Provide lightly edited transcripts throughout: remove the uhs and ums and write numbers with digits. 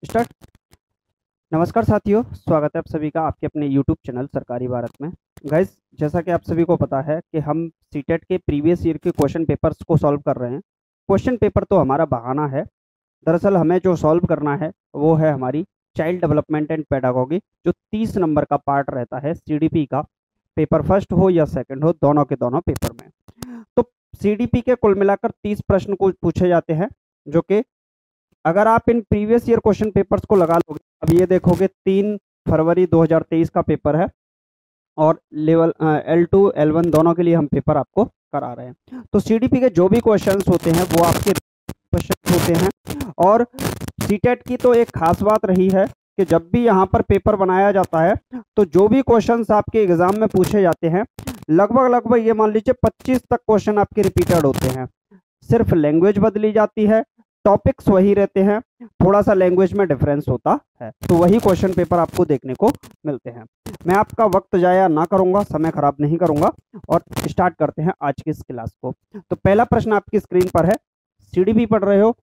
Start. नमस्कार साथियों, स्वागत है आप सभी का आपके अपने यूट्यूब चैनल सरकारी भारत में। गाइस, जैसा कि आप सभी को पता है कि हम सीटेट के प्रीवियस ईयर के क्वेश्चन पेपर्स को सॉल्व कर रहे हैं। क्वेश्चन पेपर तो हमारा बहाना है, दरअसल हमें जो सॉल्व करना है वो है हमारी चाइल्ड डेवलपमेंट एंड पेडागोगी, जो 30 नंबर का पार्ट रहता है सीडीपी का, पेपर फर्स्ट हो या सेकंड हो, दोनों के दोनों पेपर में। तो सीडीपी के कुल मिलाकर 30 प्रश्न को पूछे जाते हैं, जो कि अगर आप in previous year question papers को लगा लोगे, अब ये देखोगे 3 फरवरी 2023 का पेपर है और लेवल L2 L1 दोनों के लिए हम पेपर आपको करा रहे हैं। तो सीडीपी के जो भी क्वेश्चंस होते हैं वो आपके क्वेश्चन होते हैं। और सीटेट की तो एक खास बात रही है कि जब भी यहाँ पर पेपर बनाया जाता है तो जो भी क्वेश्चंस आपके एग्जाम में पूछे जाते हैं, लगभग ये मान लीजिए 25 तक क्वेश्चन आपके रिपीटेड होते हैं। सिर्फ लैंग्वेज बदली जाती है, टॉपिक्स वही रहते हैं, थोड़ा सा लैंग्वेज में डिफरेंस होता है, तो वही क्वेश्चन पेपर आपको देखने को मिलते हैं। मैं आपका वक्त जाया ना करूंगा, समय खराब नहीं करूंगा और स्टार्ट करते हैं आज की इस क्लास को। तो पहला प्रश्न आपकी स्क्रीन पर है। सीडीपी पढ़ रहे हो,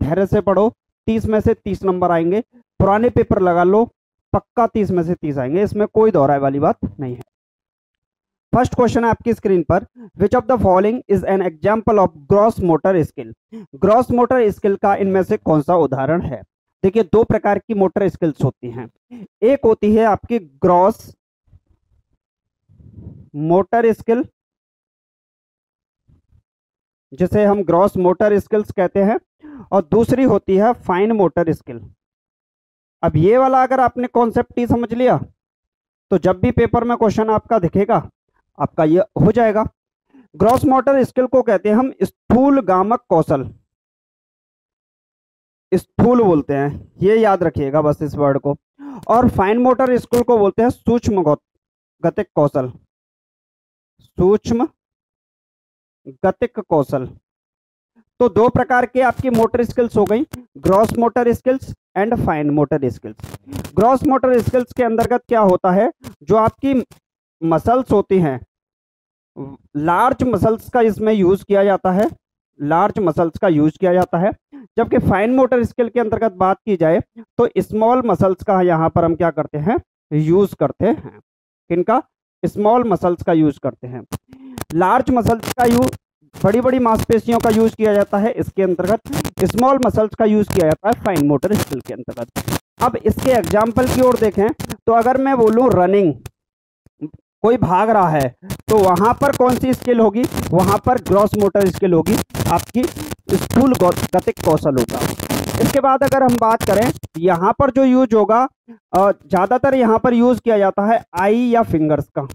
धैर्य से पढ़ो, 30 में से 30 नंबर आएंगे। पुराने पेपर लगा लो, पक्का 30 में से 30 आएंगे, इसमें कोई दोहराए वाली बात नहीं है। फर्स्ट क्वेश्चन है आपकी स्क्रीन पर, which of the following is an example of gross motor skill. Gross motor skill का इनमें से कौन सा उदाहरण है। देखिए, दो प्रकार की मोटर स्किल्स होती हैं। एक होती है आपकी ग्रॉस मोटर स्किल, जिसे हम ग्रॉस मोटर स्किल्स कहते हैं, और दूसरी होती है फाइन मोटर स्किल। अब ये वाला अगर आपने कॉन्सेप्ट ही समझ लिया तो जब भी पेपर में क्वेश्चन आपका दिखेगा आपका ये हो जाएगा। ग्रॉस मोटर स्किल को कहते हैं हम स्थूल गामक कौशल, स्थूल बोलते हैं, ये याद रखिएगा बस इस वर्ड को। और फाइन मोटर स्किल को बोलते हैं सूक्ष्म गतिक कौशल, सूक्ष्म गतिक कौशल। तो दो प्रकार के आपकी मोटर स्किल्स हो गई, gross motor skills and fine motor skills. Gross motor skills के अंतर्गत क्या होता है, जो आपकी मसल्स होती हैं, लार्ज मसल्स का इसमें यूज किया जाता है, लार्ज मसल्स का यूज किया जाता है। जबकि फाइन मोटर स्किल के अंतर्गत बात की जाए तो स्मॉल मसल्स का यहाँ पर हम क्या करते हैं, यूज करते हैं। किनका, स्मॉल मसल्स का यूज करते हैं। लार्ज मसल्स का यूज, बड़ी बड़ी मांसपेशियों का यूज किया जाता है इसके अंतर्गत, स्मॉल मसल्स का यूज किया जाता है फाइन मोटर स्किल के अंतर्गत। अब इसके एग्जाम्पल की ओर देखें तो अगर मैं बोलूं रनिंग, कोई भाग रहा है, तो वहां पर कौन सी स्किल होगी, वहां पर ग्रॉस मोटर स्किल होगी, आपकी स्थूल गतिक कौशल होगा। इसके बाद अगर हम बात करें, यहाँ पर जो यूज होगा, ज्यादातर यहाँ पर यूज किया जाता है आई या फिंगर्स का।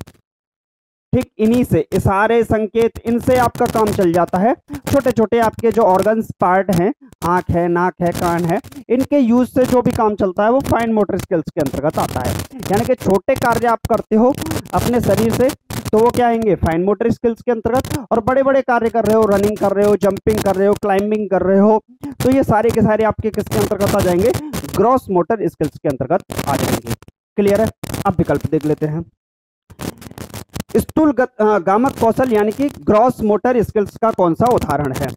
ठीक इन्हीं से, इशारे, संकेत, इनसे आपका काम चल जाता है। छोटे छोटे आपके जो ऑर्गन्स पार्ट हैं, आंख है, नाक है, कान है, इनके यूज से जो भी काम चलता है वो फाइन मोटर स्किल्स के अंतर्गत आता है। यानी कि छोटे कार्य आप करते हो अपने शरीर से तो वो क्या आएंगे, फाइन मोटर स्किल्स के अंतर्गत। और बड़े बड़े कार्य कर रहे हो, रनिंग कर रहे हो, जंपिंग कर रहे हो, क्लाइंबिंग कर रहे हो, तो ये सारे के सारे आपके किसके अंतर्गत आ जाएंगे, ग्रॉस मोटर स्किल्स के अंतर्गत आ जाएंगे। क्लियर है। अब विकल्प देख लेते हैं। स्थूल गामक कौशल यानी कि ग्रॉस मोटर स्किल्स का कौन सा उदाहरण है।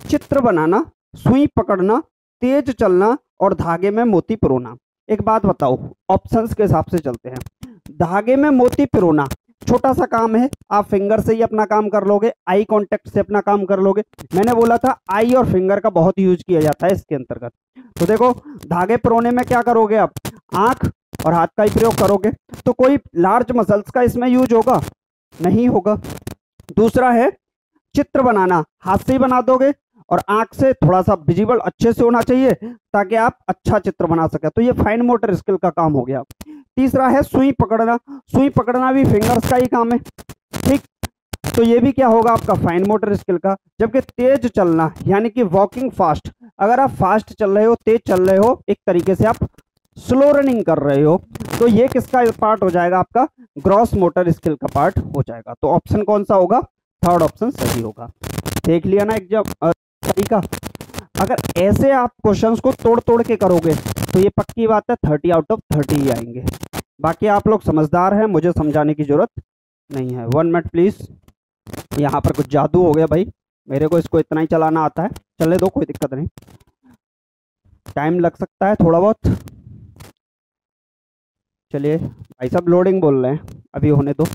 चित्र बनाना, सुई पकड़ना, तेज चलना और धागे में मोती पिरोना। एक बात बताओ, ऑप्शंस के हिसाब से चलते हैं। धागे में मोती पिरोना छोटा सा काम है, आप फिंगर से ही अपना काम कर लोगे, आई कांटेक्ट से अपना काम कर लोगे। मैंने बोला था आई और फिंगर का बहुत यूज किया जाता है इसके अंतर्गत। तो देखो, धागे पिरोने में क्या करोगे आप, आंख और हाथ का ही प्रयोग करोगे, तो कोई लार्ज मसल्स का इसमें यूज होगा नहीं होगा। दूसरा है चित्र बनाना, हाथ से ही बना दोगे और आंख से थोड़ा सा विजिबल अच्छे से होना चाहिए ताकि आप अच्छा चित्र बना सके, तो ये फाइन मोटर स्किल का काम हो गया। तीसरा है सुई पकड़ना, सुई पकड़ना भी फिंगर्स का ही काम है। ठीक, तो ये भी क्या होगा आपका फाइन मोटर स्किल का। जबकि तेज चलना यानी कि वॉकिंग फास्ट, अगर आप फास्ट चल रहे हो, तेज चल रहे हो, एक तरीके से आप स्लो रनिंग कर रहे हो, तो ये किसका पार्ट हो जाएगा, आपका ग्रॉस मोटर स्किल का पार्ट हो जाएगा। तो ऑप्शन कौन सा होगा, थर्ड ऑप्शन सही होगा। देख लिया ना एग्जाम तरीका। अगर ऐसे आप क्वेश्चंस को तोड़ तोड़ के करोगे तो ये पक्की बात है 30 आउट ऑफ 30 ही आएंगे। बाकी आप लोग समझदार हैं, मुझे समझाने की जरूरत नहीं है। 1 मिनट प्लीज, यहाँ पर कुछ जादू हो गया भाई, मेरे को इसको इतना ही चलाना आता है, चलने दो, कोई दिक्कत नहीं। टाइम लग सकता है थोड़ा बहुत। चलिए भाई साहब लोडिंग बोल रहे हैं, अभी होने दो।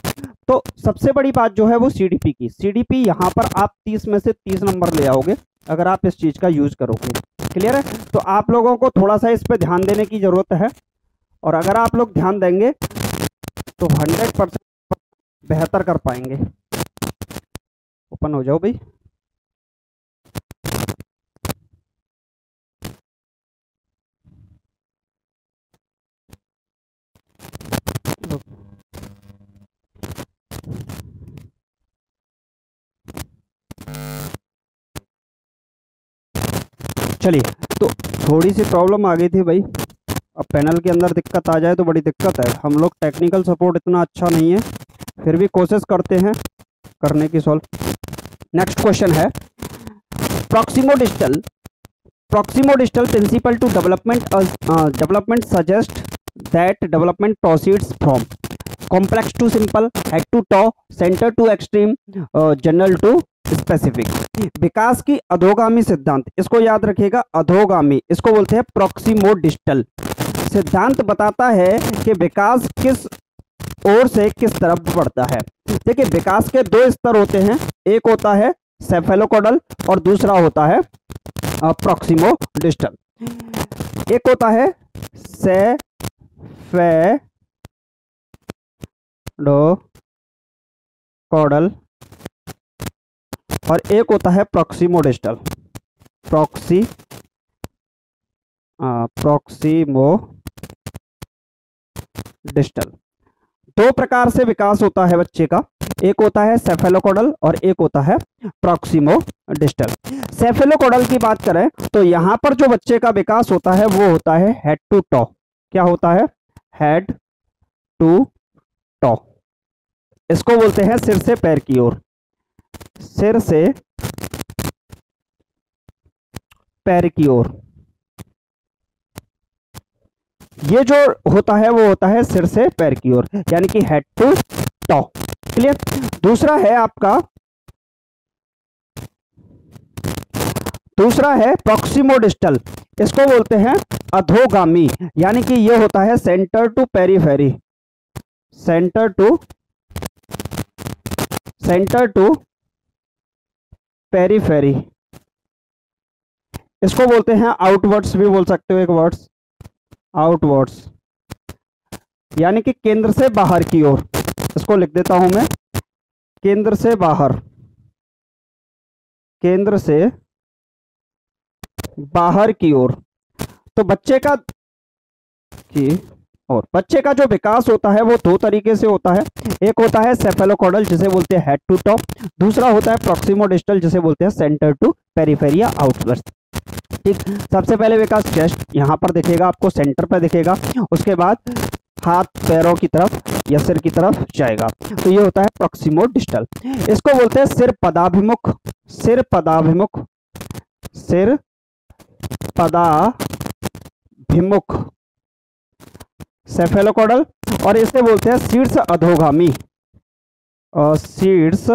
तो सबसे बड़ी बात जो है वो सीडीपी की, सीडीपी यहाँ पर आप 30 में से 30 नंबर ले आओगे अगर आप इस चीज़ का यूज करोगे। क्लियर है? तो आप लोगों को थोड़ा सा इस पर ध्यान देने की जरूरत है, और अगर आप लोग ध्यान देंगे तो 100% बेहतर कर पाएंगे। ओपन हो जाओ भाई। चलिए, तो थोड़ी सी प्रॉब्लम आ गई थी भाई। अब पैनल के अंदर दिक्कत आ जाए तो बड़ी दिक्कत है। हम लोग टेक्निकल सपोर्ट इतना अच्छा नहीं है, फिर भी कोशिश करते हैं करने की सॉल्व। नेक्स्ट क्वेश्चन है proximodistal principle to development suggest that development proceeds from complex to simple, head to toe, centre to extreme, general to specific. विकास की अधोगामी सिद्धांत, इसको याद रखिएगा, अधोगामी इसको बोलते हैं प्रॉक्सिमो डिजिटल। सिद्धांत बताता है कि विकास किस ओर से किस तरफ बढ़ता है। देखिए विकास के दो स्तर होते हैं, एक होता है सेफेलोकोडल और दूसरा होता है प्रॉक्सिमो डिजिटल। एक होता है सेफेलोकोडल और एक होता है प्रॉक्सिमो डिजिटल। Proximo digital. दो प्रकार से विकास होता है बच्चे का, एक होता है सेफेलोकोडल और एक होता है प्रॉक्सिमो डिजिटल। सेफेलोकोडल की बात करें तो यहां पर जो बच्चे का विकास होता है वो होता है हेड टू टॉ। क्या होता है? हेड टू टॉ। इसको बोलते हैं सिर से पैर की ओर, सिर से पैर की ओर। ये जो होता है वो होता है सिर से पैर की ओर, यानी कि हेड टू टॉ। क्लियर? दूसरा है प्रॉक्सिमो डिजिटल, इसको बोलते हैं अधोगामी, यानी कि ये होता है centre to periphery, centre to periphery. इसको बोलते हैं आउटवर्ड्स भी बोल सकते हो, एक वर्ड्स आउटवर्ड्स, यानी कि केंद्र से बाहर की ओर। इसको लिख देता हूं मैं, केंद्र से बाहर, केंद्र से बाहर की ओर। तो बच्चे का जो विकास होता है वो दो तरीके से होता है, एक होता है सेफेलोकोडल जिसे बोलते हैं हेड टू टॉ, दूसरा होता है प्रॉक्सिमो डिजिटल जिसे बोलते हैं सेंटर टू पेरीफेरी या आउटवर्ड्स। ठीक, सबसे पहले विकास चेस्ट यहाँ पर दिखेगा, आपको सेंटर पर दिखेगा, उसके बाद हाथ पैरों की तरफ या सिर की तरफ जाएगा, तो ये होता है प्रॉक्सिमो डिजिटल। इसको बोलते हैं सिर पदाभिमुख, सिर पदाभिमुख सेफेलोकोडल, और इसे बोलते हैं शीर्ष अधोगामी, शीर्ष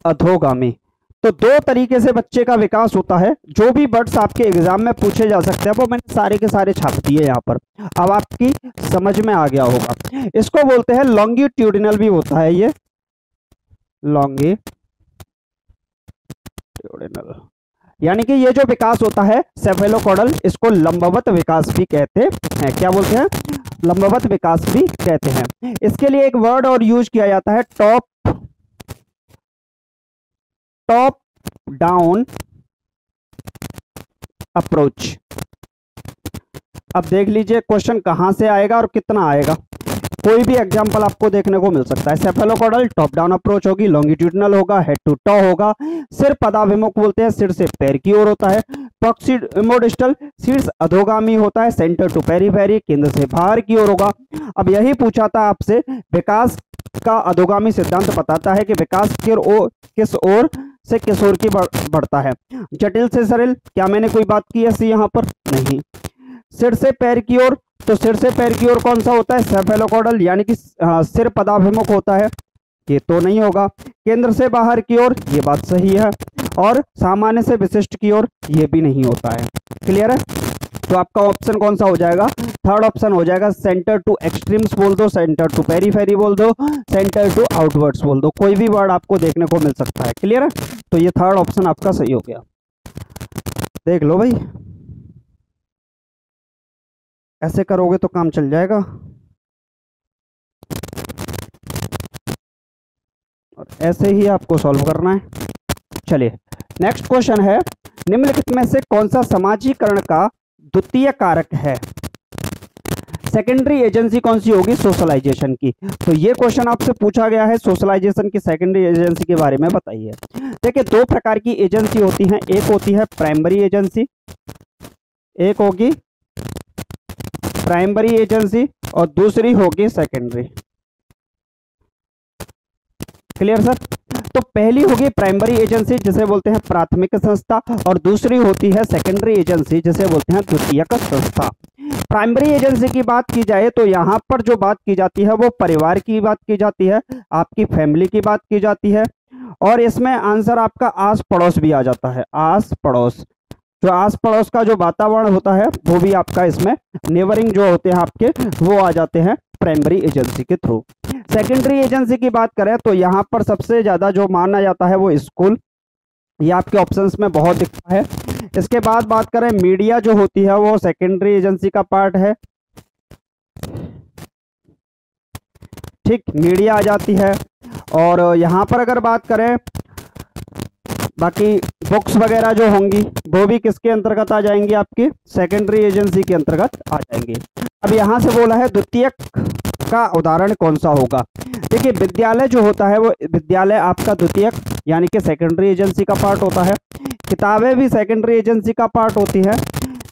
अधोगामी। तो दो तरीके से बच्चे का विकास होता है। जो भी वर्ड्स आपके एग्जाम में पूछे जा सकते हैं वो मैंने सारे के सारे छाप दिए यहाँ पर, अब आपकी समझ में आ गया होगा। इसको बोलते हैं लॉन्गिट्यूडिनल भी होता है, ये लॉन्गिट्यूडिनल, यानी कि ये जो विकास होता है सेफेलोकोडल, इसको लंबवत विकास भी कहते हैं। क्या बोलते हैं? लंबवत विकास भी कहते हैं। इसके लिए एक वर्ड और यूज किया जाता है, टॉप डाउन अप्रोच। अब देख लीजिए क्वेश्चन कहां से आएगा और कितना आएगा, कोई भी एग्जांपल आपको देखने को मिल सकता है। सेफेलोकोडल टॉप डाउन अप्रोच होगी, लॉन्गिट्यूडिनल होगा, हेड टू टॉ होगा, सिर पदाभिमुख बोलते हैं, सिर से पैर की ओर होता है, प्रॉक्सिमो डिजिटल शीर्ष अधोगामी होता है, सेंटर टू पेरीफेरी केंद्र से बाहर की ओर होगा। अब यही पूछा था आपसे, विकास का अधोगामी सिद्धांत बताता है कि विकास किस ओर से किस ओर की बढ़ता है। जटिल से सरल, क्या मैंने कोई बात की ऐसी यहाँ पर? नहीं। सिर से पैर की ओर, तो सिर से पैर की ओर कौन सा होता है? सेफेलोकोडल, यानी कि सिर पदाभिमुख होता है, ये तो नहीं होगा। केंद्र से बाहर की ओर, ये बात सही है। और सामान्य से विशिष्ट की ओर, ये भी नहीं होता है। क्लियर है? तो आपका ऑप्शन कौन सा हो जाएगा? थर्ड ऑप्शन हो जाएगा। सेंटर टू एक्सट्रीम्स बोल दो, सेंटर टू पेरीफेरी बोल दो, सेंटर टू आउटवर्ड्स बोल दो, कोई भी वर्ड आपको देखने को मिल सकता है। क्लियर है? तो ये थर्ड ऑप्शन आपका सही हो गया। देख लो भाई, ऐसे करोगे तो काम चल जाएगा। और ऐसे ही आपको सॉल्व करना है। चलिए नेक्स्ट क्वेश्चन है, निम्नलिखित में से कौन सा समाजीकरण का द्वितीय कारक है? सेकेंडरी एजेंसी कौन सी होगी? सोशलाइजेशन की। तो ये क्वेश्चन आपसे पूछा गया है, सोशलाइजेशन की सेकेंडरी एजेंसी के बारे में बताइए। देखिए, दो प्रकार की एजेंसी होती हैं, एक होती है प्राइमरी एजेंसी, एक होगी प्राइमरी एजेंसी और दूसरी होगी सेकेंडरी। Clear sir? तो पहली होगी प्राइमरी एजेंसी जिसे बोलते हैं प्राथमिक संस्था, और दूसरी होती है सेकेंडरी एजेंसी जिसे बोलते हैं द्वितीयक संस्था। प्राइमरी एजेंसी की बात की जाए तो यहाँ पर जो बात की जाती है वो परिवार की बात की जाती है, आपकी फैमिली की बात की जाती है, और इसमें आंसर आपका आस पड़ोस भी आ जाता है। आस पड़ोस, जो आस पड़ोस का जो वातावरण होता है वो भी आपका इसमें, नेबरिंग जो होते हैं आपके, वो आ जाते हैं प्राइमरी एजेंसी के थ्रू। सेकेंडरी एजेंसी की बात करें तो यहाँ पर सबसे ज्यादा जो माना जाता है वो स्कूल, ये आपके ऑप्शंस में बहुत दिखता है। इसके बाद बात करें मीडिया जो होती है वो सेकेंडरी एजेंसी का पार्ट है। ठीक, मीडिया आ जाती है। और यहाँ पर अगर बात करें बाकी बुक्स वगैरह जो होंगी वो भी किसके अंतर्गत आ जाएंगी? आपकी सेकेंडरी एजेंसी के अंतर्गत आ जाएंगी। अब यहाँ से बोला है द्वितीयक का उदाहरण कौन सा होगा? देखिए, विद्यालय जो होता है वो, विद्यालय आपका द्वितीयक यानी कि सेकेंडरी एजेंसी का पार्ट होता है। किताबें भी सेकेंडरी एजेंसी का पार्ट होती है,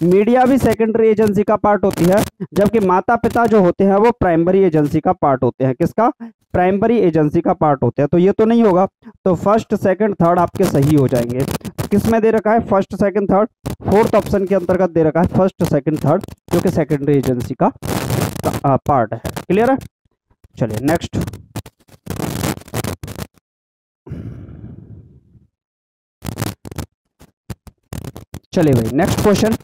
मीडिया भी सेकेंडरी एजेंसी का पार्ट होती है, जबकि माता पिता जो होते हैं वो प्राइमरी एजेंसी का पार्ट होते हैं। किसका? प्राइमरी एजेंसी का पार्ट होते हैं। तो ये तो नहीं होगा, तो फर्स्ट सेकंड थर्ड आपके सही हो जाएंगे। किस में दे रखा है? First second third, fourth option के अंतर्गत दे रखा है फर्स्ट सेकंड थर्ड, जो कि सेकेंडरी एजेंसी का पार्ट है। क्लियर है? चलिए नेक्स्ट। चलिए भाई नेक्स्ट क्वेश्चन।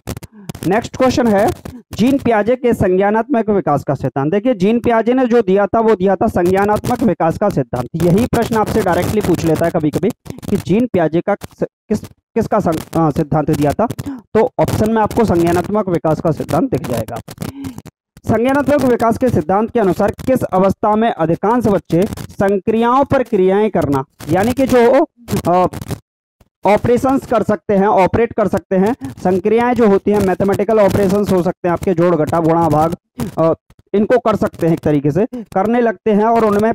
नेक्स्ट क्वेश्चन है जीन पियाजे के संज्ञानात्मक विकास का सिद्धांत। देखिए, जीन पियाजे ने जो दिया था वो दिया था संज्ञानात्मक विकास का सिद्धांत। यही प्रश्न आपसे डायरेक्टली पूछ लेता है कभी कभी कि जीन पियाजे का किसका सिद्धांत दिया था, तो ऑप्शन में आपको संज्ञानात्मक विकास का सिद्धांत दिख जाएगा। संज्ञानात्मक विकास के सिद्धांत के अनुसार किस अवस्था में अधिकांश बच्चे संक्रियाओं पर क्रियाएं करना, यानी कि जो ऑपरेशंस कर सकते हैं, ऑपरेट कर सकते हैं, संक्रियाएं जो होती हैं, मैथमेटिकल ऑपरेशंस हो सकते हैं आपके, जोड़ घटा गुणा भाग, इनको कर सकते हैं, एक तरीके से करने लगते हैं, और उनमें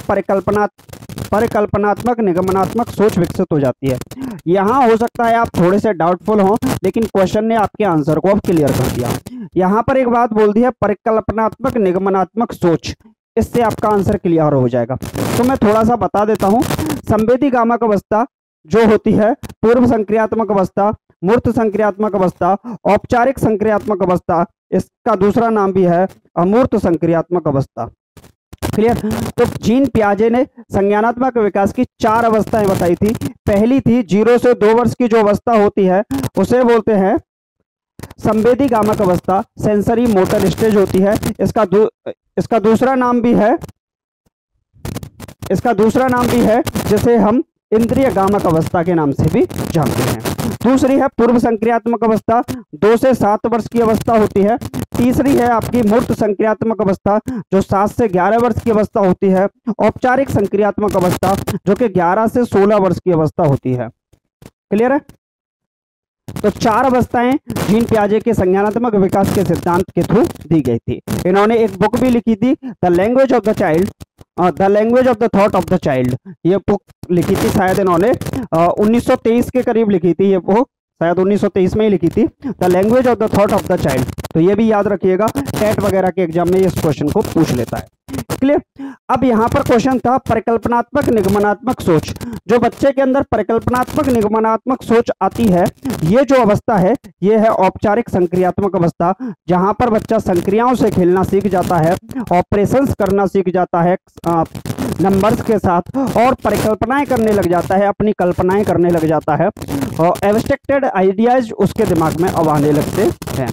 परिकल्पनात्मक निगमनात्मक सोच विकसित हो जाती है। यहाँ हो सकता है आप थोड़े से डाउटफुल हों, लेकिन क्वेश्चन ने आपके आंसर को अब क्लियर कर दिया। यहाँ पर एक बात बोल दी है, परिकल्पनात्मक निगमनात्मक सोच, इससे आपका आंसर क्लियर हो जाएगा। तो मैं थोड़ा सा बता देता हूँ। संवेदी गामक अवस्था जो होती है, पूर्व संक्रियात्मक अवस्था, मूर्त संक्रियात्मक अवस्था, औपचारिक संक्रियात्मक अवस्था, इसका दूसरा नाम भी है अमूर्त संक्रियात्मक अवस्था। क्लियर? तो जीन पियाजे ने संज्ञानात्मक विकास की 4 अवस्थाएं बताई थी। पहली थी 0 से 2 वर्ष की जो अवस्था होती है उसे बोलते हैं संवेदी गामक अवस्था, सेंसरी मोटर स्टेज होती है। इसका दूसरा नाम भी है जिसे हम इंद्रिय गामक अवस्था के नाम से भी जानते हैं। दूसरी है पूर्व संक्रियात्मक अवस्था, 2 से 7 वर्ष की अवस्था होती है। तीसरी है आपकी मूर्त संक्रियात्मक अवस्था, जो 7 से 11 वर्ष की अवस्था होती है। औपचारिक संक्रियात्मक अवस्था, जो कि 11 से 16 वर्ष की अवस्था होती है। क्लियर है? तो 4 अवस्थाएं जीन पियाजे के संज्ञानात्मक विकास के सिद्धांत के थ्रू दी गई थी। इन्होंने एक बुक भी लिखी थी, the language of the child, the language of the thought of the child. ये बुक लिखी थी शायद इन्होंने 1923 के करीब लिखी थी। ये बुक शायद 1923 में ही लिखी थी, the language of the thought of the child. तो ये भी याद रखिएगा, टेट वगैरह के एग्जाम में इस क्वेश्चन को पूछ लेता है। क्लियर। अब यहाँ पर क्वेश्चन था परिकल्पनात्मक निगमनात्मक सोच। जो बच्चे के अंदर परिकल्पनात्मक निगमनात्मक सोच आती है, ये जो अवस्था है ये है औपचारिक संक्रियात्मक अवस्था, जहां पर बच्चा संक्रियाओं से खेलना सीख जाता है, ऑपरेशंस करना सीख जाता है नंबर्स के साथ, और परिकल्पनाएं करने लग जाता है, अपनी कल्पनाएं करने लग जाता है, और एब्स्ट्रैक्टेड आइडियाज उसके दिमाग में अब आने लगते हैं।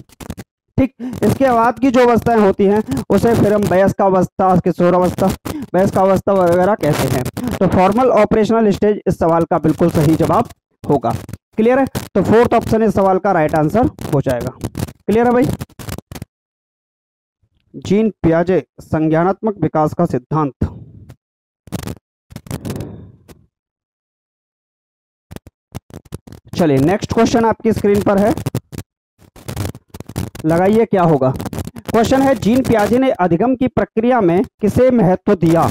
ठीक, इसके बाद की जो अवस्थाएं होती हैं उसे फिर हम वयस्क अवस्था, किशोर अवस्था, वयस्क अवस्था वगैरह कहते हैं। तो फॉर्मल ऑपरेशनल स्टेज इस सवाल का बिल्कुल सही जवाब होगा। क्लियर है? तो फोर्थ ऑप्शन इस सवाल का राइट आंसर हो जाएगा। क्लियर है भाई? जीन पियाजे संज्ञानात्मक विकास का सिद्धांत। चलिए नेक्स्ट क्वेश्चन आपकी स्क्रीन पर है, लगाइए क्या होगा। क्वेश्चन है जीन पियाजे ने अधिगम की प्रक्रिया में किसे महत्व दिया?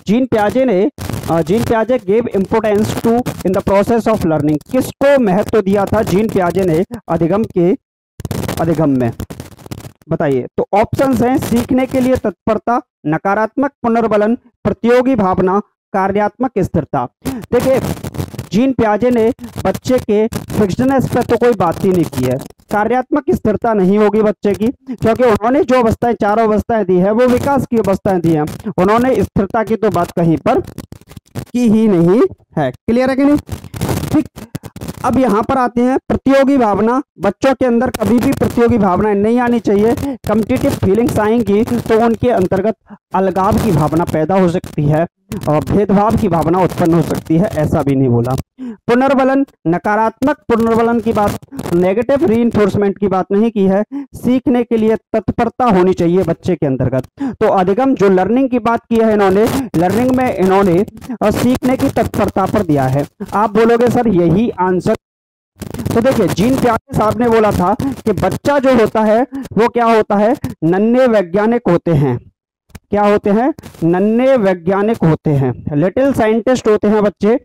जीन पियाजे gave importance to in the process of learning. किसको महत्व दिया था जीन पियाजे ने अधिगम में? बताइए। तो ऑप्शंस हैं सीखने के लिए तत्परता, नकारात्मक पुनर्बलन, प्रतियोगी भावना, कार्यात्मक स्थिरता। देखिए जीन पियाजे ने बच्चे के फिक्सडनेस पर तो कोई बात ही नहीं की है, कार्यात्मक स्थिरता नहीं होगी बच्चे की, क्योंकि उन्होंने जो अवस्थाएं, चारों अवस्थाएं दी है वो विकास की अवस्थाएं दी हैं, उन्होंने स्थिरता की तो बात कहीं पर की ही नहीं है। क्लियर है कि नहीं? ठीक, अब यहाँ पर आते हैं प्रतियोगी भावना। बच्चों के अंदर कभी भी प्रतियोगी भावनाएं नहीं आनी चाहिए। कॉम्पिटिटिव फीलिंग्स आएंगी तो उनके अंतर्गत अलगाव की भावना पैदा हो सकती है और भेदभाव की भावना उत्पन्न हो सकती है, ऐसा भी नहीं बोला। पुनर्बलन, नकारात्मक पुनर्बलन की बात, नेगेटिव रीइंफोर्समेंट की बात नहीं की है। सीखने के लिए तत्परता होनी चाहिए बच्चे के अंतर्गत। तो अधिगम जो लर्निंग की बात की है इन्होंने, लर्निंग में इन्होंने सीखने की तत्परता पर दिया है। आप बोलोगे सर यही आंसर। तो देखिए जीन पियाजे साहब ने बोला था कि बच्चा जो होता है वो क्या होता है, नन्हे वैज्ञानिक होते हैं। क्या होते हैं? नन्हे वैज्ञानिक होते हैं, लिटिल साइंटिस्ट होते हैं बच्चे।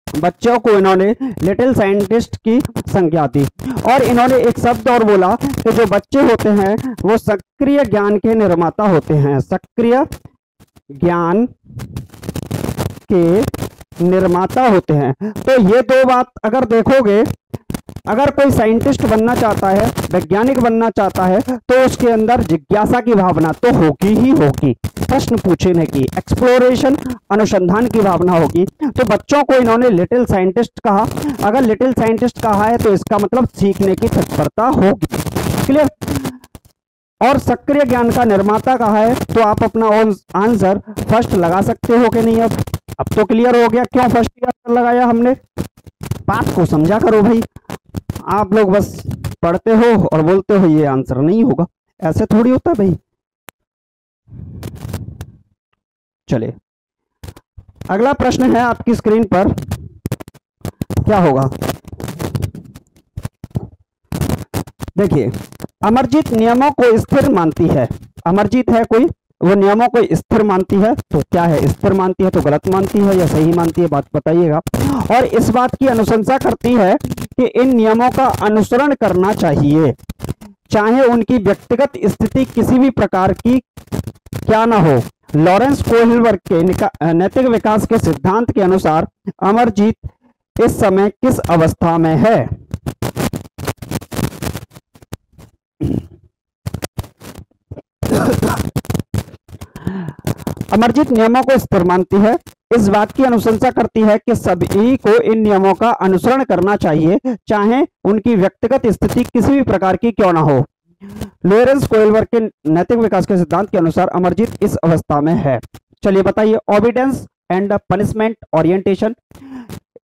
बच्चों को इन्होंने लिटिल साइंटिस्ट की संज्ञा दी, और इन्होंने एक शब्द और बोला कि जो बच्चे होते हैं वो सक्रिय ज्ञान के निर्माता होते हैं। सक्रिय ज्ञान के निर्माता होते हैं। तो ये दो बात अगर देखोगे, अगर कोई साइंटिस्ट बनना चाहता है, वैज्ञानिक बनना चाहता है, तो उसके अंदर जिज्ञासा की भावना तो होगी ही होगी, प्रश्न पूछने की, एक्सप्लोरेशन, अनुसंधान की भावना होगी। तो बच्चों को इन्होंने लिटिल साइंटिस्ट कहा। अगर लिटिल साइंटिस्ट कहा है तो इसका मतलब सीखने की तत्परता होगी। क्लियर? और सक्रिय ज्ञान का निर्माता कहा है, तो आप अपना आंसर फर्स्ट लगा सकते हो कि नहीं? अब तो क्लियर हो गया क्यों फर्स्ट आंसर लगाया हमने। बात को समझा करो भाई, आप लोग बस पढ़ते हो और बोलते हो ये आंसर नहीं होगा, ऐसे थोड़ी होता भाई। चलिए अगला प्रश्न है आपकी स्क्रीन पर, क्या होगा? देखिए अमरजीत नियमों को स्थिर मानती है। अमरजीत है कोई, वो नियमों को स्थिर मानती है, तो क्या है? स्थिर मानती है तो गलत मानती है या सही मानती है, बात बताइएगा। और इस बात की अनुशंसा करती है कि इन नियमों का अनुसरण करना चाहिए, चाहे उनकी व्यक्तिगत स्थिति किसी भी प्रकार की क्या ना हो। लॉरेंस कोहिलबर्ग के नैतिक विकास के सिद्धांत के अनुसार अमरजीत इस समय किस अवस्था में है? अमरजीत नियमों को स्थिर मानती है, इस बात की अनुशंसा करती है कि सभी को इन नियमों का अनुसरण करना चाहिए, चाहे उनकी व्यक्तिगत स्थिति किसी भी प्रकार की क्यों ना हो। लॉरेंस कोहिलबर्ग के नैतिक विकास के सिद्धांत के अनुसार अमरजीत इस अवस्था में है। चलिए बताइए। ओबीडियंस एंड पनिशमेंट ओरिएंटेशन,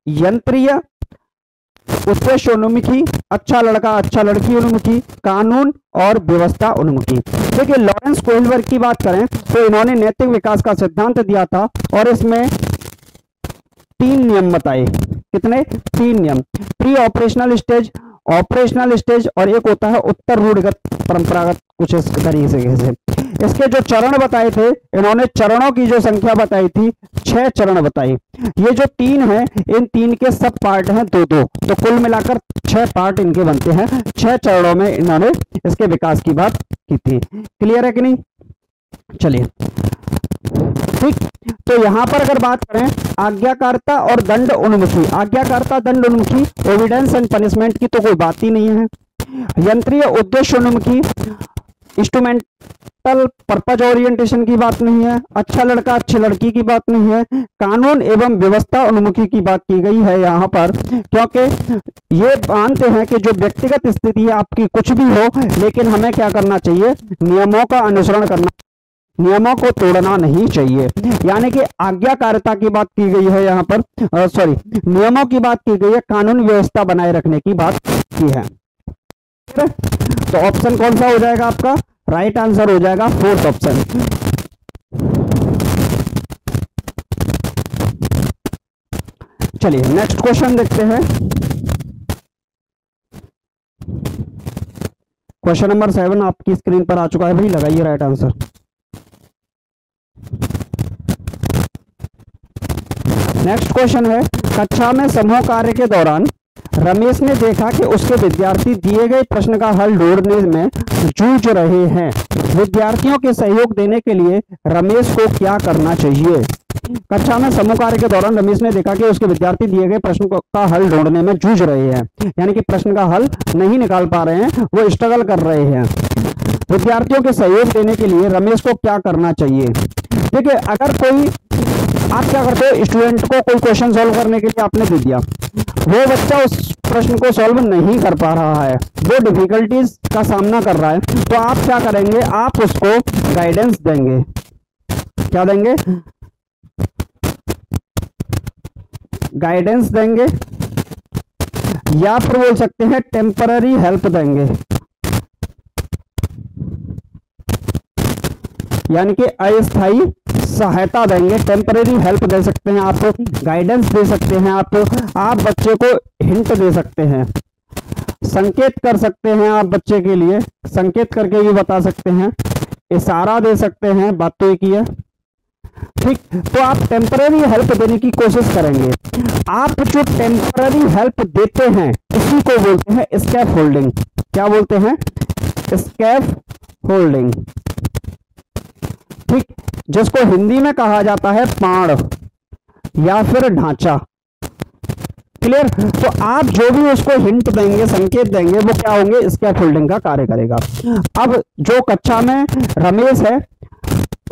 यंत्रीय उद्देश्योन्मुखी, अच्छा लड़का अच्छा लड़की उन्मुखी, कानून और व्यवस्था उन्मुखी। देखिए लॉरेंस कोहिलबर्ग की बात करें तो इन्होंने नैतिक विकास का सिद्धांत दिया था और इसमें 3 नियम बताए। कितने? 3 नियम। Pre operational stage, operational stage, और एक होता है उत्तर रूढ़िगत परंपरागत, कुछ इस तरीके से। इसके जो चरण बताए थे, इन्होंने चरणों की जो संख्या बताई थी 6 चरण बताई। ये जो 3 हैं, इन 3 के सब पार्ट हैं 2-2, तो कुल मिलाकर 6 पार्ट इनके बनते हैं। 6 चरणों में इन्होंने इसके विकास की बात की थी। क्लियर है कि नहीं? चलिए ठीक। तो यहाँ पर अगर बात करें आज्ञाकारिता और दंड उन्मुखी, आज्ञाकारिता दंड उन्मुखी, एविडेंस एंड पनिशमेंट की तो कोई बात ही नहीं है। यंत्रीय उद्देश्य उन्मुखी, इंस्ट्रूमेंटल पर्पज ओरिएंटेशन की बात नहीं है। अच्छा लड़का अच्छी लड़की की बात नहीं है। कानून एवं व्यवस्था उन्मुखी की बात की गई है यहाँ पर, क्योंकि ये मानते हैं कि जो व्यक्तिगत स्थिति है आपकी कुछ भी हो, लेकिन हमें क्या करना चाहिए, नियमों का अनुसरण करना, नियमों को तोड़ना नहीं चाहिए। यानी कि आज्ञाकारिता की बात की गई है यहाँ पर, सॉरी नियमों की बात की गई है, कानून व्यवस्था बनाए रखने की बात की है। तो ऑप्शन कौन सा हो जाएगा आपका, राइट आंसर हो जाएगा फोर्थ ऑप्शन। चलिए नेक्स्ट क्वेश्चन देखते हैं। क्वेश्चन नंबर 7 आपकी स्क्रीन पर आ चुका है भाई, लगाइए राइट आंसर। नेक्स्ट क्वेश्चन है, कक्षा में समूह कार्य के दौरान रमेश ने देखा कि उसके विद्यार्थी दिए गए प्रश्न का हल ढूंढने में जूझ रहे हैं। विद्यार्थियों के सहयोग देने के लिए रमेश को क्या करना चाहिए। कक्षा में समूह कार्य के दौरान रमेश ने देखा कि उसके विद्यार्थी दिए गए प्रश्न का हल ढूंढने में जूझ रहे हैं, यानी कि प्रश्न का हल नहीं निकाल पा रहे हैं, वो स्ट्रगल कर रहे हैं। विद्यार्थियों के सहयोग देने के लिए रमेश को क्या करना चाहिए। देखिए, अगर कोई आप क्या करते हो, स्टूडेंट को कोई क्वेश्चन सॉल्व करने के लिए आपने दे दिया, वो बच्चा उस प्रश्न को सॉल्व नहीं कर पा रहा है, वो डिफिकल्टीज का सामना कर रहा है, तो आप क्या करेंगे, आप उसको गाइडेंस देंगे। क्या देंगे, गाइडेंस देंगे, या फिर बोल सकते हैं टेम्पररी हेल्प देंगे, यानी कि अस्थायी सहायता देंगे। टेम्परेरी हेल्प दे सकते हैं आप, गाइडेंस दे सकते हैं आप बच्चे को हिंट दे सकते हैं, संकेत कर सकते हैं, आप बच्चे के लिए संकेत करके भी बता सकते हैं, इशारा दे सकते हैं, बात तो एक ही है। ठीक, तो आप टेम्परेरी हेल्प देने की कोशिश करेंगे। आप जो टेम्परेरी हेल्प देते हैं इसी को बोलते हैं स्कैफ होल्डिंग। क्या बोलते हैं, स्कैफ होल्डिंग। ठीक, जिसको हिंदी में कहा जाता है पाड़ या फिर ढांचा। क्लियर। तो आप जो भी उसको हिंट देंगे, संकेत देंगे, वो क्या होंगे, स्कैफ होल्डिंग का कार्य करेगा। अब जो कक्षा में रमेश है,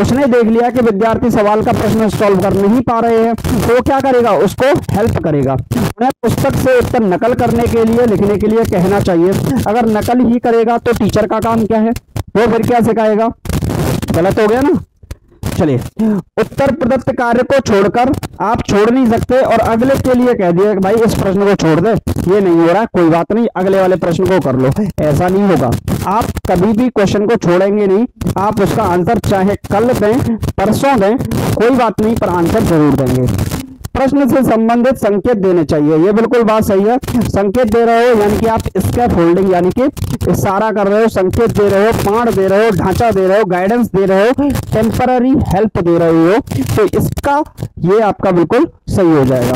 उसने देख लिया कि विद्यार्थी सवाल का प्रश्न सॉल्व कर नहीं पा रहे हैं, तो वो क्या करेगा, उसको हेल्प करेगा। उन्हें पुस्तक से उत्तर नकल करने के लिए, लिखने के लिए कहना चाहिए। अगर नकल ही करेगा तो टीचर का काम क्या है, वो फिर क्या सिखाएगा, गलत हो गया ना। चलिए, उत्तर प्रदत्त कार्य को छोड़कर आप छोड़ नहीं सकते और अगले के लिए कह दिया कि भाई इस प्रश्न को छोड़ दे, ये नहीं हो रहा, कोई बात नहीं, अगले वाले प्रश्न को कर लो। ऐसा नहीं होगा, आप कभी भी क्वेश्चन को छोड़ेंगे नहीं, आप उसका आंसर चाहे कल दें, परसों दें, कोई बात नहीं, पर आंसर जरूर देंगे। प्रश्न से संबंधित संकेत देने चाहिए, ये बिल्कुल बात सही है। संकेत दे रहे हो यानी कि आप स्कैफ होल्डिंग, यानी कि इशारा कर रहे हो, संकेत दे रहे हो, पाड़ दे रहे हो, ढांचा दे रहे हो, गाइडेंस दे रहे हो, टेम्पररी हेल्प दे रहे हो, तो इसका ये आपका बिल्कुल सही हो जाएगा।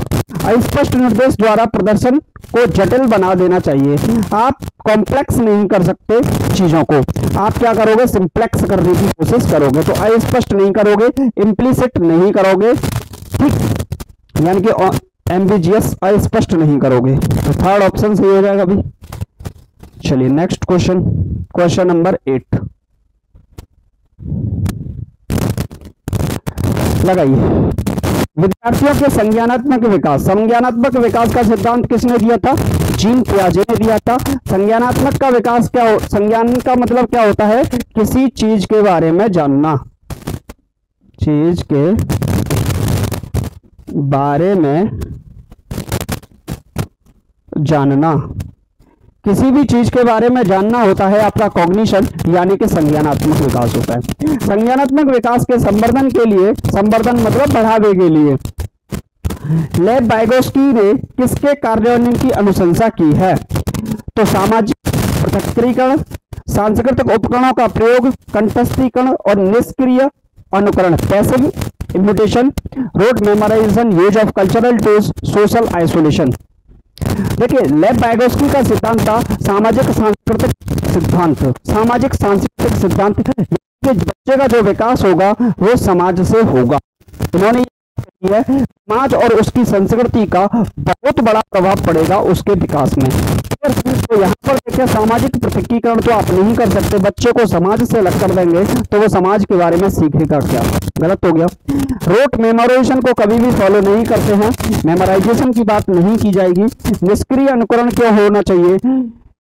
अस्पष्ट निर्देश द्वारा प्रदर्शन को जटिल बना देना चाहिए। आप कॉम्प्लेक्स नहीं कर सकते चीजों को, आप क्या करोगे, सिंप्लेक्स करने की कोशिश करोगे। तो अस्पष्ट नहीं करोगे, इम्प्लीसिट नहीं करोगे, ठीक, यानी कि एम्बिजियस, अस्पष्ट नहीं करोगे। तो थर्ड ऑप्शन सही हो जाएगा अभी। चलिए नेक्स्ट क्वेश्चन, क्वेश्चन नंबर 8 लगाइए। विद्यार्थियों के संज्ञानात्मक विकास, संज्ञानात्मक विकास का सिद्धांत किसने दिया था, जीन पियाजे ने दिया था। संज्ञानात्मक का विकास क्या हो, संज्ञान का मतलब क्या होता है, किसी चीज के बारे में जानना, चीज के बारे में जानना, किसी भी चीज के बारे में जानना होता है आपका कॉग्निशन, यानी कि संज्ञानात्मक विकास होता है। संज्ञानात्मक विकास के संवर्धन के लिए, संवर्धन मतलब बढ़ावे के लिए, लेव वाइगोत्स्की ने किसके कार्यान्वयन की अनुशंसा की है। तो सामाजिक पृथक्करण, सांस्कृतिक उपकरणों का प्रयोग, कंठस्थीकरण और निष्क्रिय अनुकरण, passive imitation, rote memorisation, use of cultural tools, social isolation. देखिए, लेव वाइगोत्स्की का सिद्धांत था सामाजिक सांस्कृतिक सिद्धांत, सामाजिक सांस्कृतिक सिद्धांत। कि बच्चे का जो विकास होगा वो समाज से होगा। उन्होंने है समाज और उसकी संस्कृति का बहुत बड़ा प्रभाव पड़ेगा उसके विकास में। तो यहाँ पर देखिए सामाजिक पृथकीकरण तो आप नहीं कर सकते, बच्चे को समाज से अलग कर देंगे तो वो समाज के बारे में सीखेगा क्या, गलत हो गया। रोट मेमोराइजेशन को कभी भी फॉलो नहीं करते हैं, मेमोराइजेशन की बात नहीं की जाएगी। निष्क्रिय अनुकरण क्यों होना चाहिए,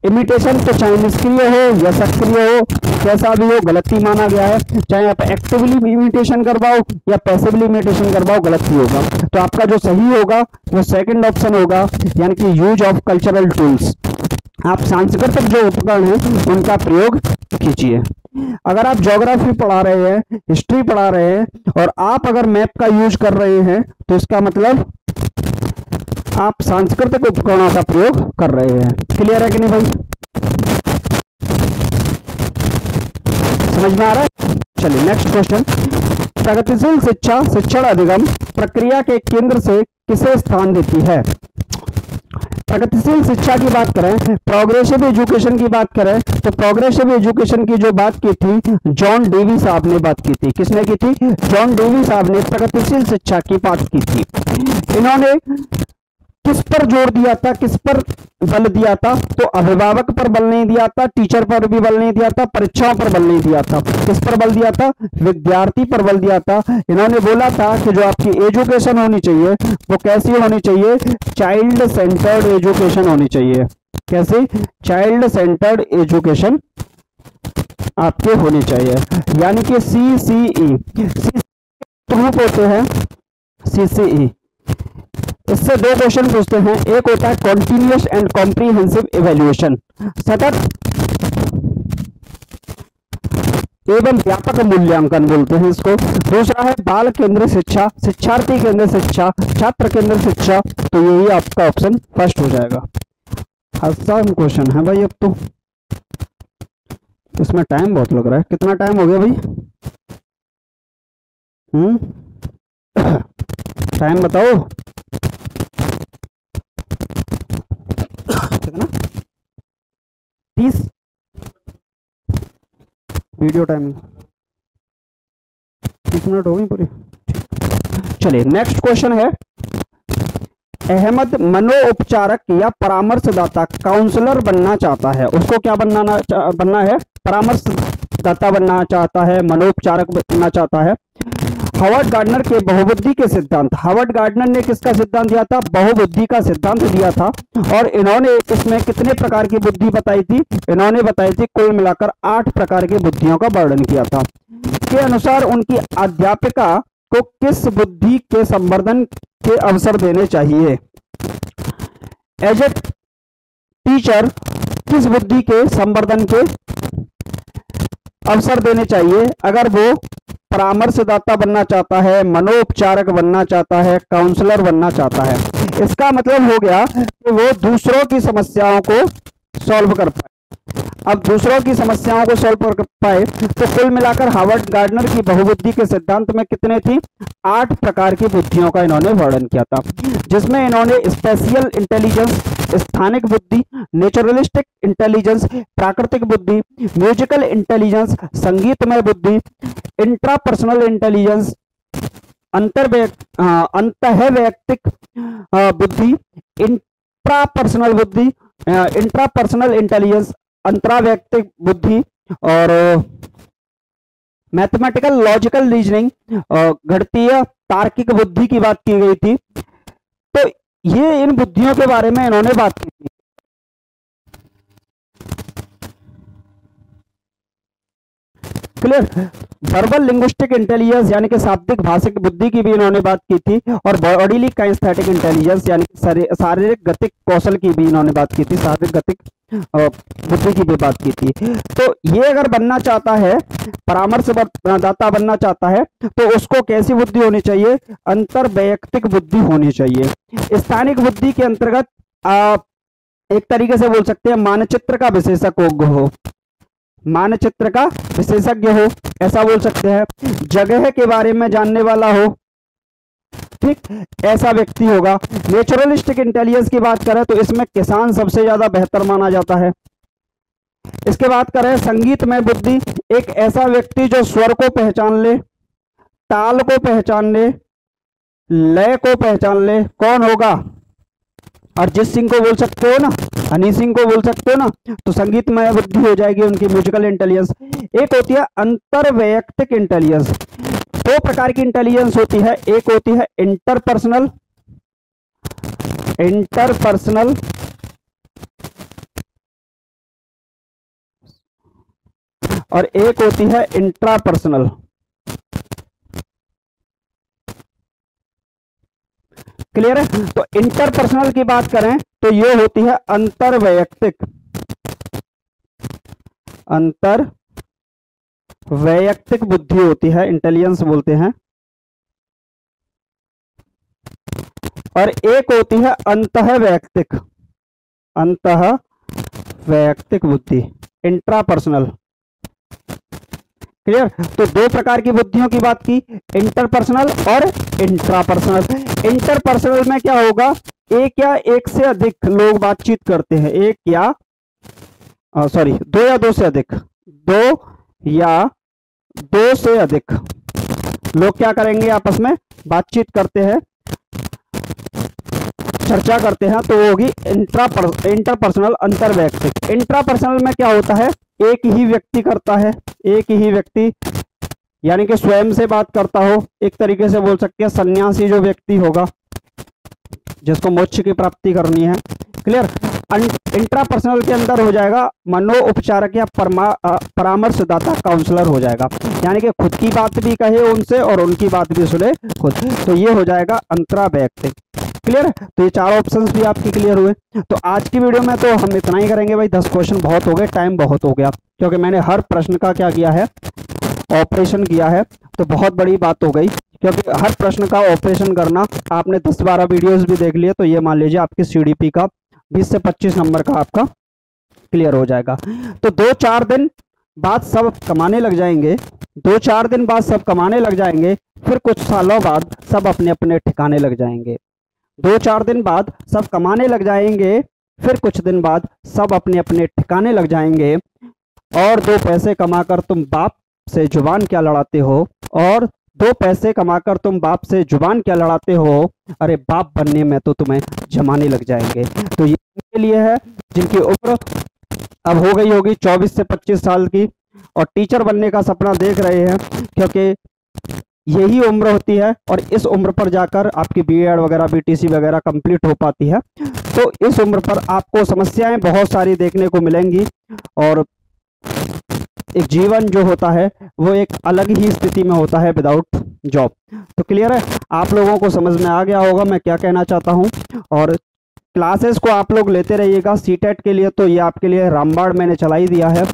इमिटेशन तो चाहे निष्क्रिय हो या सक्रिय हो, कैसा भी हो गलती माना गया है। चाहे आप एक्टिवली इमिटेशन करवाओ या पैसिवली इमिटेशन करवाओ, गलत ही होगा। तो आपका जो सही होगा वो सेकंड ऑप्शन होगा, यानी कि यूज ऑफ कल्चरल टूल्स। आप सांस्कृतिक जो उपकरण हैं उनका प्रयोग कीजिए। अगर आप ज्योग्राफी पढ़ा रहे हैं, हिस्ट्री पढ़ा रहे हैं और आप अगर मैप का यूज कर रहे हैं तो इसका मतलब आप सांस्कृतिक उपकरणों का प्रयोग कर रहे हैं। क्लियर है कि नहीं भाई, समझ में आ रहा है? चलिए नेक्स्ट क्वेश्चन। प्रगतिशील शिक्षा शिक्षण अधिगम प्रक्रिया के केंद्र से किसे स्थान देती है? प्रगतिशील शिक्षा की बात करें, प्रोग्रेसिव एजुकेशन की बात करें तो प्रोग्रेसिव एजुकेशन की जो बात की थी जॉन डेवी साहब ने बात की थी। किसने की थी? जॉन डेवी साहब ने प्रगतिशील शिक्षा की बात की थी। इन्होंने किस पर जोर दिया था, किस पर बल दिया था? तो अभिभावक पर बल नहीं दिया था, टीचर पर भी बल नहीं दिया था, परीक्षाओं पर बल नहीं दिया था। किस पर बल दिया था? विद्यार्थी पर बल दिया था। इन्होंने बोला था कि जो आपकी एजुकेशन होनी चाहिए वो कैसी होनी चाहिए? चाइल्ड सेंटर्ड एजुकेशन होनी चाहिए। कैसी? चाइल्ड सेंटर्ड एजुकेशन आपके होनी चाहिए, यानी कि CCE ग्रुप होते हैं CCE। इससे दो क्वेश्चन पूछते हैं, एक होता है कॉन्टिन्यूअस एंड कॉम्प्रिहेंसिव इवैल्यूएशन, सतत एवं व्यापक मूल्यांकन बोलते हैं इसको। दूसरा है बाल केंद्रित शिक्षा, शिक्षार्थी केंद्रित शिक्षा, छात्र केंद्रित शिक्षा। तो यही आपका ऑप्शन फर्स्ट हो जाएगा। आसान क्वेश्चन है भाई। अब तो इसमें टाइम बहुत लग रहा है। कितना टाइम हो गया भाई? टाइम बताओ कितना? 30 वीडियो टाइमिंग 30 मिनट हो गई पूरी। चलिए नेक्स्ट क्वेश्चन है, अहमद मनोउपचारक या परामर्शदाता काउंसलर बनना चाहता है। उसको क्या बनना है? परामर्शदाता बनना चाहता है, मनोउपचारक बनना चाहता है। हार्वर्ड गार्डनर के बहुबुद्धि के सिद्धांत, हार्वर्ड गार्डनर ने किसका सिद्धांत दिया था? बहुबुद्धि का सिद्धांत दिया था। और इन्होंने इसमें कितने प्रकार की बुद्धि बताई थी? इन्होंने बताई थी कुल मिलाकर 8 प्रकार की बुद्धियों का वर्णन किया था। के अनुसार उनकी अध्यापिका को किस बुद्धि के संवर्धन के अवसर देने चाहिए? एज ए टीचर किस बुद्धि के संवर्धन के अवसर देने चाहिए अगर वो परामर्शदाता बनना चाहता है, मनोउपचारक बनना चाहता है, काउंसलर बनना चाहता है? इसका मतलब हो गया कि वो दूसरों की समस्याओं को सॉल्व कर पाए। अब दूसरों की समस्याओं को सॉल्व कर पाए तो कुल मिलाकर हार्वर्ड गार्डनर की बहुबुद्धि के सिद्धांत में कितने थी? 8 प्रकार की बुद्धियों का इन्होंने वर्णन किया था, जिसमें इन्होंने स्पेशियल इंटेलिजेंस, स्थानिक बुद्धि, नेचुरलिस्टिक इंटेलिजेंस, प्राकृतिक बुद्धि, म्यूजिकल इंटेलिजेंस, संगीतमय बुद्धि, इंट्रापर्सनल इंटेलिजेंस, अंतःवैयक्तिक बुद्धि, इंट्रापर्सनल बुद्धि, इंट्रापर्सनल इंटेलिजेंस, अंतरावैयक्तिक बुद्धि और मैथमेटिकल लॉजिकल रीजनिंग, गणितीय तार्किक बुद्धि की बात की गई थी। तो ये इन बुद्धियों के बारे में इन्होंने बात की थी। क्लियर? वर्बल लिंग्विस्टिक इंटेलिजेंस यानी कि शाब्दिक भाषिक बुद्धि की भी इन्होंने बात की थी, और बॉडीली काइनेस्थेटिक इंटेलिजेंस यानी कि शारीरिक गतिक कौशल की भी इन्होंने बात की थी, शारीरिक गतिक बुद्धि की भी बात की थी। तो ये अगर बनना चाहता है, परामर्शदाता बनना चाहता है, तो उसको कैसी बुद्धि होनी चाहिए? अंतर्वैयक्तिक बुद्धि होनी चाहिए। स्थानिक बुद्धि के अंतर्गत एक तरीके से बोल सकते हैं मानचित्र का विशेषज्ञ हो, मानचित्र का विशेषज्ञ हो, ऐसा बोल सकते हैं। जगह के बारे में जानने वाला हो, ठीक, ऐसा व्यक्ति होगा। नेचुरलिस्टिक इंटेलिजेंस की बात करें तो इसमें किसान सबसे ज्यादा बेहतर माना जाता है। इसके बात करें संगीतमय बुद्धि, एक ऐसा व्यक्ति जो स्वर को पहचान ले, ताल को पहचान ले, लय को पहचान ले, कौन होगा? अरिजीत सिंह को बोल सकते हो ना, हनी सिंह को बोल सकते हो ना, तो संगीतमय बुद्धि हो जाएगी उनकी, म्यूजिकल इंटेलिजेंस। एक होती है अंतरवैयक्तिक इंटेलिजेंस। दो प्रकार की इंटेलिजेंस होती है, एक होती है इंटरपर्सनल और एक होती है इंट्रापर्सनल। क्लियर है? तो इंटरपर्सनल की बात करें तो ये होती है अंतरवैयक्तिक बुद्धि होती है, इंटेलिजेंस बोलते हैं। और एक होती है अंतःवैयक्तिक बुद्धि, इंट्रापर्सनल। क्लियर? तो दो प्रकार की बुद्धियों की बात की, इंटरपर्सनल और इंट्रापर्सनल। इंटरपर्सनल में क्या होगा? एक या एक से अधिक लोग बातचीत करते हैं, दो या दो से अधिक, दो से अधिक लोग क्या करेंगे? आपस में बातचीत करते हैं, चर्चा करते हैं, तो वो होगी इंटरपर्सनल, अंतरवैयक्तिक। इंट्रापर्सनल में क्या होता है? एक ही व्यक्ति करता है, एक ही व्यक्ति यानी कि स्वयं से बात करता हो। एक तरीके से बोल सकते हैं सन्यासी जो व्यक्ति होगा जिसको मोक्ष की प्राप्ति करनी है। क्लियर? इंट्रापर्सनल के अंदर हो जाएगा मनो उपचारक या परामर्शदाता, काउंसलर हो जाएगा, यानी कि खुद की बात भी कहे उनसे और उनकी बात भी सुने खुद, तो ये हो जाएगा अंतरावैयक्तिक। क्लियर है? तो ये चार ऑप्शंस भी आपके क्लियर हुए। तो आज की वीडियो में तो हम इतना ही करेंगे भाई, 10 क्वेश्चन बहुत हो गए, टाइम बहुत हो गया, क्योंकि मैंने हर प्रश्न का क्या किया है? ऑपरेशन किया है, तो बहुत बड़ी बात हो गई, क्योंकि हर प्रश्न का ऑपरेशन करना, आपने 10-12 वीडियोस भी देख लिए, तो ये मान लीजिए आपकी सीडीपी का 20 से 25 नंबर का आपका क्लियर हो जाएगा। तो 2-4 दिन बाद सब कमाने लग जाएंगे, 2-4 दिन बाद सब कमाने लग जाएंगे, फिर कुछ सालों बाद सब अपने अपने ठिकाने लग जाएंगे। 2-4 दिन बाद सब कमाने लग जाएंगे, फिर कुछ दिन बाद सब अपने अपने ठिकाने लग जाएंगे। और 2 पैसे कमाकर तुम बाप से जुबान क्या लड़ाते हो, और 2 पैसे कमाकर तुम बाप से जुबान क्या लड़ाते हो, अरे बाप बनने में तो तुम्हें जमाने लग जाएंगे। तो ये के लिए है जिनकी उम्र अब हो गई होगी 24 से 25 साल की और टीचर बनने का सपना देख रहे हैं, क्योंकि यही उम्र होती है और इस उम्र पर जाकर आपकी बीएड वगैरह बीटीसी वगैरह कंप्लीट हो पाती है। तो इस उम्र पर आपको समस्याएं बहुत सारी देखने को मिलेंगी और एक जीवन जो होता है वो एक अलग ही स्थिति में होता है विदाउट जॉब। तो क्लियर है? आप लोगों को समझ में आ गया होगा मैं क्या कहना चाहता हूं। और क्लासेस को आप लोग लेते रहिएगा। सीटेट के लिए तो ये आपके लिए रामबाण मैंने चला ही दिया है,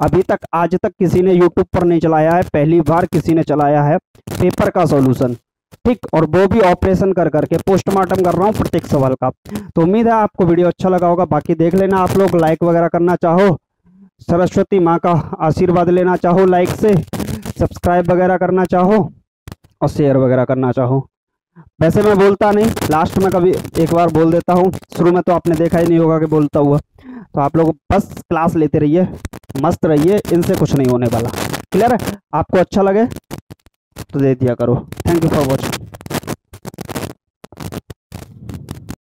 अभी तक आज तक किसी ने यूट्यूब पर नहीं चलाया है, पहली बार किसी ने चलाया है पेपर का सॉल्यूशन, ठीक, और वो भी ऑपरेशन कर करके पोस्टमार्टम कर रहा हूँ प्रत्येक सवाल का। तो उम्मीद है आपको वीडियो अच्छा लगा होगा। बाकी देख लेना, आप लोग लाइक वगैरह करना चाहो, सरस्वती माँ का आशीर्वाद लेना चाहो लाइक से, सब्सक्राइब वगैरह करना चाहो और शेयर वगैरह करना चाहो। वैसे मैं बोलता नहीं, लास्ट में कभी एक बार बोल देता हूँ, शुरू में तो आपने देखा ही नहीं होगा कि बोलता हुआ। तो आप लोग बस क्लास लेते रहिए, मस्त रहिए, इनसे कुछ नहीं होने वाला। क्लियर है? आपको अच्छा लगे तो दे दिया करो। Thank you for watching.